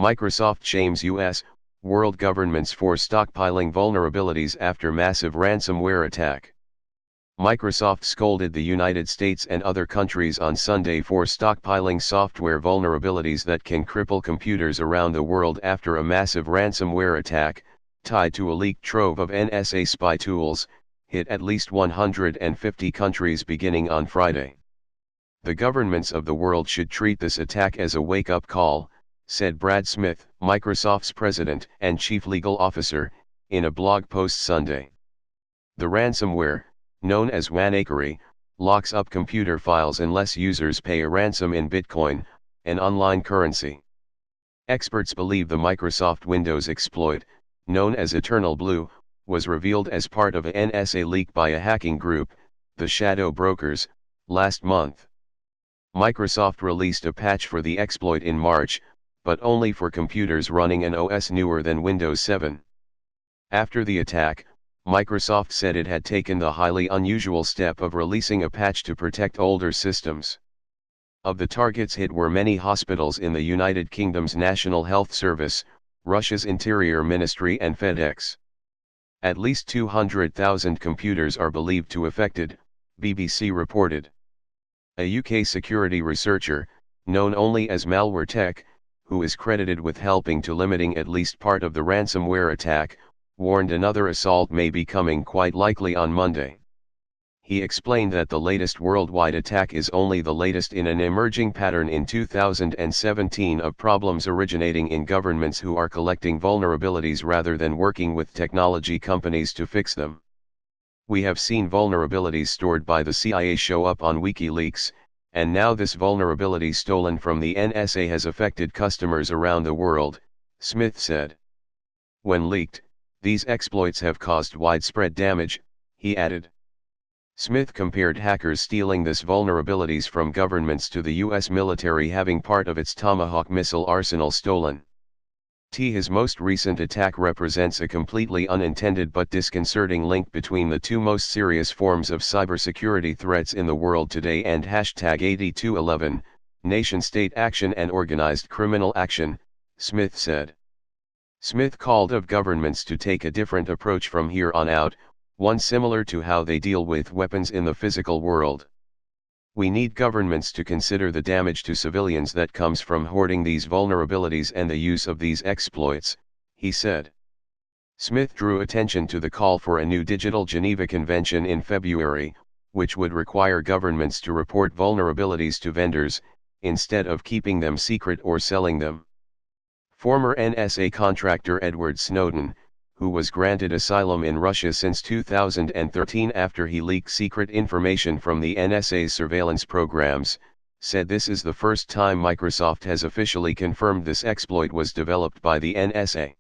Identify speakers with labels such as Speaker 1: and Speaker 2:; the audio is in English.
Speaker 1: Microsoft shames US, world governments for stockpiling vulnerabilities after massive ransomware attack. Microsoft scolded the United States and other countries on Sunday for stockpiling software vulnerabilities that can cripple computers around the world after a massive ransomware attack, tied to a leaked trove of NSA spy tools, hit at least 150 countries beginning on Friday. The governments of the world should treat this attack as a wake-up call, said Brad Smith, Microsoft's president and chief legal officer, in a blog post Sunday. The ransomware, known as vnmedia, locks up computer files unless users pay a ransom in Bitcoin, an online currency. Experts believe the Microsoft Windows exploit, known as Eternal Blue, was revealed as part of a NSA leak by a hacking group, the Shadow Brokers, last month. Microsoft released a patch for the exploit in March, but only for computers running an OS newer than Windows 7. After the attack, Microsoft said it had taken the highly unusual step of releasing a patch to protect older systems. Of the targets hit were many hospitals in the United Kingdom's National Health Service, Russia's Interior Ministry and FedEx. At least 200,000 computers are believed to affected, BBC reported. A UK security researcher, known only as Malware Tech, who is credited with helping to limiting at least part of the ransomware attack, warned another assault may be coming quite likely on Monday. He explained that the latest worldwide attack is only the latest in an emerging pattern in 2017 of problems originating in governments who are collecting vulnerabilities rather than working with technology companies to fix them. We have seen vulnerabilities stored by the CIA show up on WikiLeaks, and now this vulnerability stolen from the NSA has affected customers around the world, Smith said. When leaked, these exploits have caused widespread damage, he added. Smith compared hackers stealing these vulnerabilities from governments to the US military having part of its Tomahawk missile arsenal stolen. His most recent attack represents a completely unintended but disconcerting link between the two most serious forms of cybersecurity threats in the world today and #8211, nation-state action and organized criminal action, Smith said. Smith called on governments to take a different approach from here on out, one similar to how they deal with weapons in the physical world. We need governments to consider the damage to civilians that comes from hoarding these vulnerabilities and the use of these exploits, he said. Smith drew attention to the call for a new Digital Geneva Convention in February, which would require governments to report vulnerabilities to vendors, instead of keeping them secret or selling them. Former NSA contractor Edward Snowden, who was granted asylum in Russia since 2013 after he leaked secret information from the NSA's surveillance programs, said this is the first time Microsoft has officially confirmed this exploit was developed by the NSA.